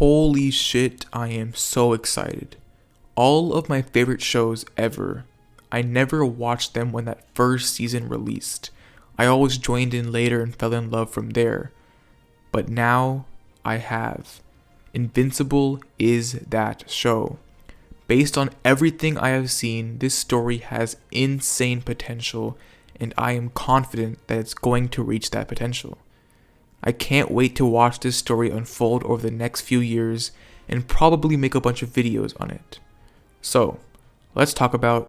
Holy shit, I am so excited. All of my favorite shows ever, I never watched them when that first season released. I always joined in later and fell in love from there. But now, I have. Invincible is that show. Based on everything I have seen, this story has insane potential, and I am confident that it's going to reach that potential. I can't wait to watch this story unfold over the next few years and probably make a bunch of videos on it. So, let's talk about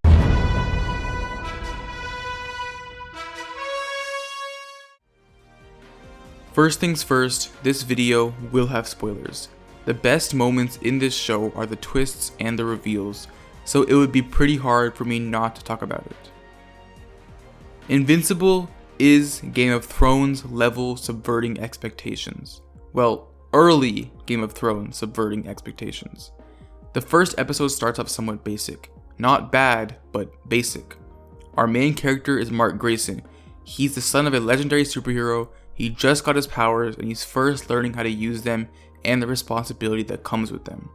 First things first, this video will have spoilers. The best moments in this show are the twists and the reveals, so it would be pretty hard for me not to talk about it. Invincible is Game of Thrones level subverting expectations. Well, early Game of Thrones subverting expectations. The first episode starts off somewhat basic. Not bad, but basic. Our main character is Mark Grayson. He's the son of a legendary superhero. He just got his powers and he's first learning how to use them and the responsibility that comes with them.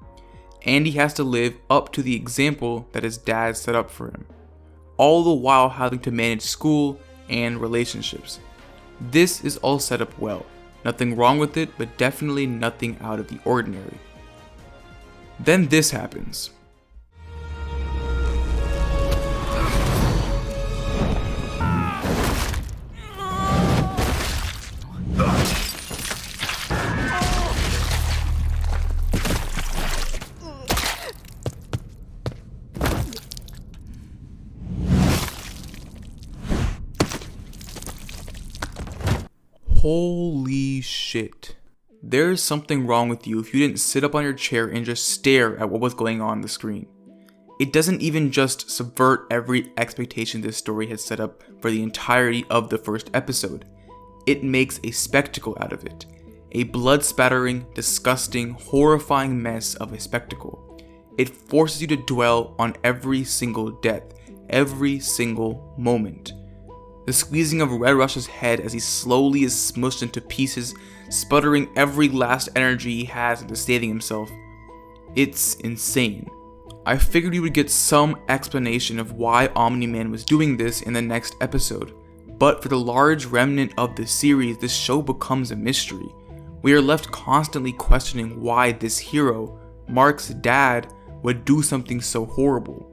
And he has to live up to the example that his dad set up for him. All the while having to manage school and relationships. This is all set up well. Nothing wrong with it, but definitely nothing out of the ordinary. Then this happens. Holy shit. There's something wrong with you if you didn't sit up on your chair and just stare at what was going on the screen. It doesn't even just subvert every expectation this story has set up for the entirety of the first episode. It makes a spectacle out of it. A blood-spattering, disgusting, horrifying mess of a spectacle. It forces you to dwell on every single death, every single moment. The squeezing of Red Rush's head as he slowly is smushed into pieces, sputtering every last energy he has into saving himself. It's insane. I figured we would get some explanation of why Omni-Man was doing this in the next episode, but for the large remnant of the series, this show becomes a mystery. We are left constantly questioning why this hero, Mark's dad, would do something so horrible.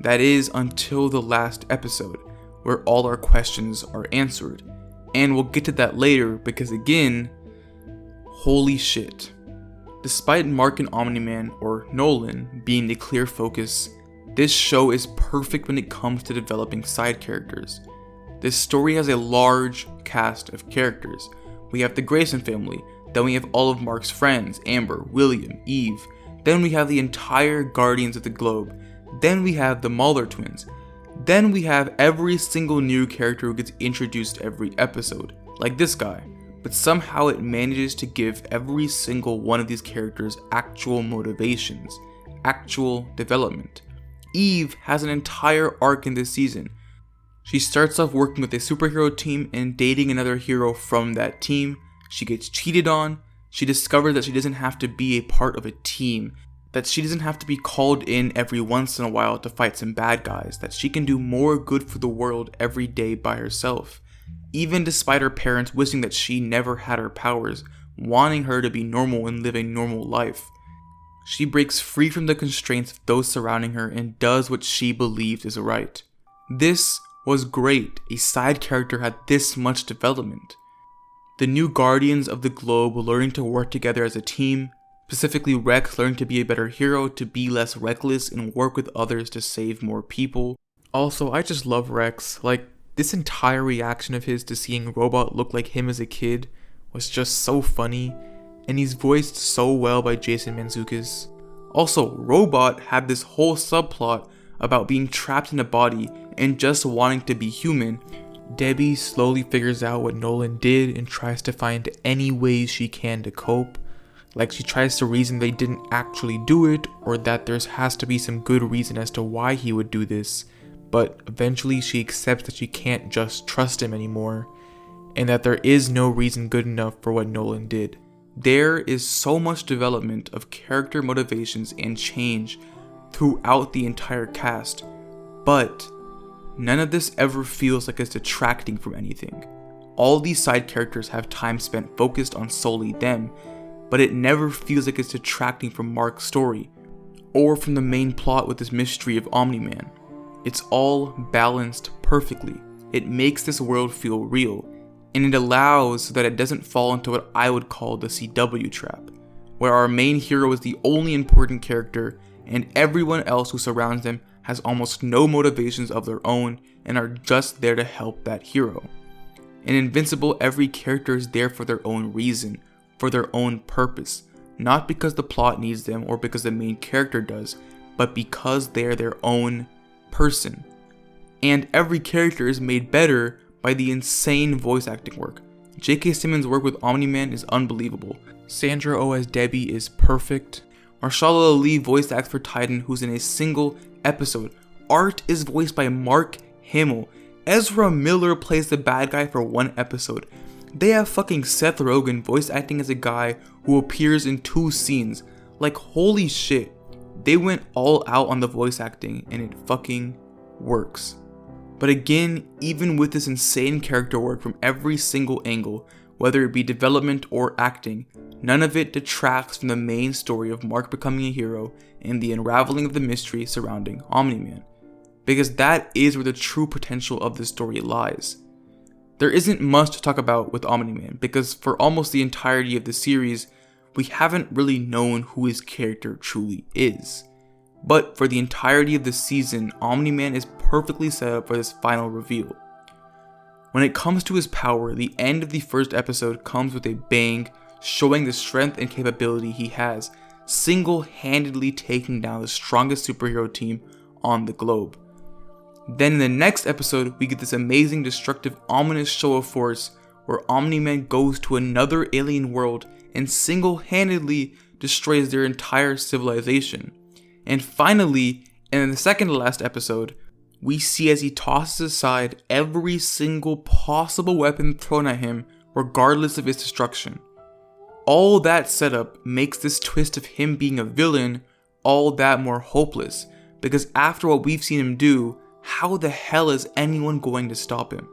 That is until the last episode, where all our questions are answered. And we'll get to that later because again, holy shit. Despite Mark and Omni-Man, or Nolan, being the clear focus, this show is perfect when it comes to developing side characters. This story has a large cast of characters. We have the Grayson family, then we have all of Mark's friends, Amber, William, Eve, then we have the entire Guardians of the Globe, then we have the Mauler twins, then we have every single new character who gets introduced every episode, like this guy, but somehow it manages to give every single one of these characters actual motivations, actual development. Eve has an entire arc in this season. She starts off working with a superhero team and dating another hero from that team. She gets cheated on. She discovers that she doesn't have to be a part of a team, that she doesn't have to be called in every once in a while to fight some bad guys, that she can do more good for the world every day by herself, even despite her parents wishing that she never had her powers, wanting her to be normal and live a normal life. She breaks free from the constraints of those surrounding her and does what she believes is right. This was great. A side character had this much development. The new Guardians of the Globe learning to work together as a team, specifically Rex learning to be a better hero, to be less reckless and work with others to save more people. Also, I just love Rex. Like, this entire reaction of his to seeing Robot look like him as a kid was just so funny, and he's voiced so well by Jason Mantzoukas. Also, Robot had this whole subplot about being trapped in a body and just wanting to be human. Debbie slowly figures out what Nolan did and tries to find any ways she can to cope. Like, she tries to reason they didn't actually do it, or that there has to be some good reason as to why he would do this, but eventually she accepts that she can't just trust him anymore, and that there is no reason good enough for what Nolan did. There is so much development of character motivations and change throughout the entire cast, but none of this ever feels like it's detracting from anything. All these side characters have time spent focused on solely them, but it never feels like it's detracting from Mark's story, or from the main plot with this mystery of Omni-Man. It's all balanced perfectly. It makes this world feel real, and it allows so that it doesn't fall into what I would call the CW trap, where our main hero is the only important character, and everyone else who surrounds them has almost no motivations of their own and are just there to help that hero. In Invincible, every character is there for their own reason, for their own purpose, not because the plot needs them or because the main character does, but because they're their own person. And every character is made better by the insane voice acting work. J.K. Simmons' work with Omni-Man is unbelievable. Sandra Oh as Debbie is perfect. Marshala Ali voice acts for Titan, who's in a single episode. Art is voiced by Mark Hamill. Ezra Miller plays the bad guy for one episode. They have fucking Seth Rogen voice acting as a guy who appears in 2 scenes. Like, holy shit. They went all out on the voice acting and it fucking works. But again, even with this insane character work from every single angle, whether it be development or acting, none of it detracts from the main story of Mark becoming a hero and the unraveling of the mystery surrounding Omni-Man. Because that is where the true potential of the story lies. There isn't much to talk about with Omni-Man, because for almost the entirety of the series, we haven't really known who his character truly is. But for the entirety of the season, Omni-Man is perfectly set up for this final reveal. When it comes to his power, the end of the first episode comes with a bang, showing the strength and capability he has, single-handedly taking down the strongest superhero team on the globe. Then in the next episode, we get this amazing, destructive, ominous show of force where Omni-Man goes to another alien world and single-handedly destroys their entire civilization. And finally, in the second to last episode, we see as he tosses aside every single possible weapon thrown at him, regardless of its destruction. All that setup makes this twist of him being a villain all that more hopeless, because after what we've seen him do, how the hell is anyone going to stop him?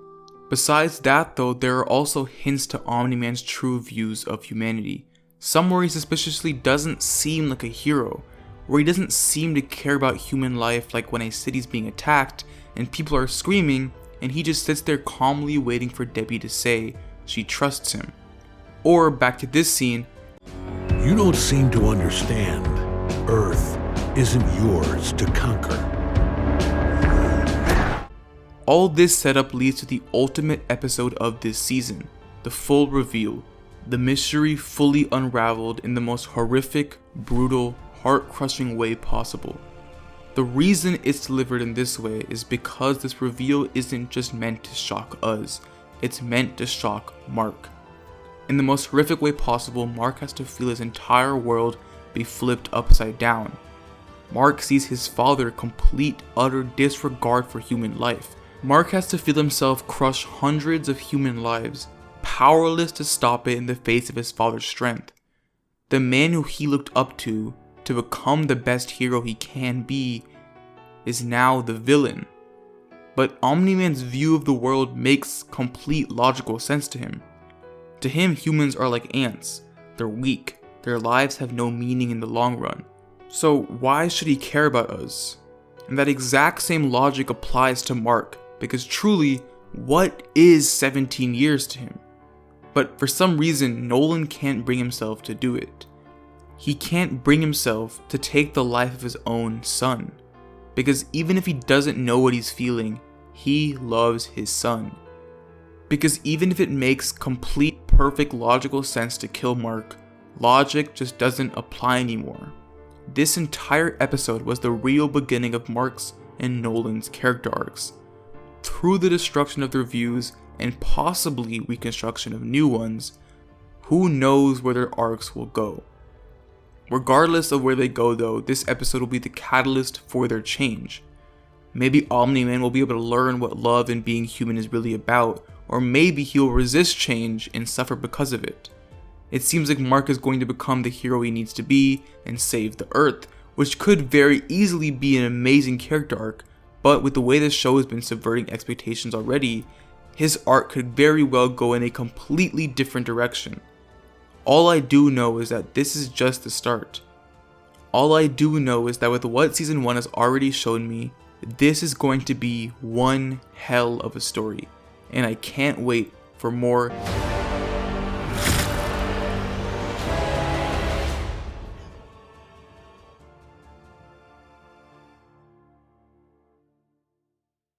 Besides that though, there are also hints to Omni-Man's true views of humanity. Somewhere he suspiciously doesn't seem like a hero, where he doesn't seem to care about human life, like when a city's being attacked and people are screaming and he just sits there calmly waiting for Debbie to say she trusts him. Or back to this scene, "You don't seem to understand. Earth isn't yours to conquer." All this setup leads to the ultimate episode of this season, the full reveal, the mystery fully unraveled in the most horrific, brutal, heart-crushing way possible. The reason it's delivered in this way is because this reveal isn't just meant to shock us, it's meant to shock Mark. In the most horrific way possible, Mark has to feel his entire world be flipped upside down. Mark sees his father complete, utter disregard for human life. Mark has to feel himself crush hundreds of human lives, powerless to stop it in the face of his father's strength. The man who he looked up to become the best hero he can be, is now the villain. But Omni-Man's view of the world makes complete logical sense to him. To him, humans are like ants. They're weak. Their lives have no meaning in the long run. So why should he care about us? And that exact same logic applies to Mark, because truly, what is 17 years to him? But for some reason, Nolan can't bring himself to do it. He can't bring himself to take the life of his own son. Because even if he doesn't know what he's feeling, he loves his son. Because even if it makes complete, perfect logical sense to kill Mark, logic just doesn't apply anymore. This entire episode was the real beginning of Mark's and Nolan's character arcs. Through the destruction of their views and possibly reconstruction of new ones, who knows where their arcs will go. Regardless of where they go though, this episode will be the catalyst for their change. Maybe Omni-Man will be able to learn what love and being human is really about, or maybe he will resist change and suffer because of it. It seems like Mark is going to become the hero he needs to be and save the Earth, which could very easily be an amazing character arc, but with the way this show has been subverting expectations already, his arc could very well go in a completely different direction. All I do know is that this is just the start. All I do know is that with what season 1 has already shown me, this is going to be one hell of a story, and I can't wait for more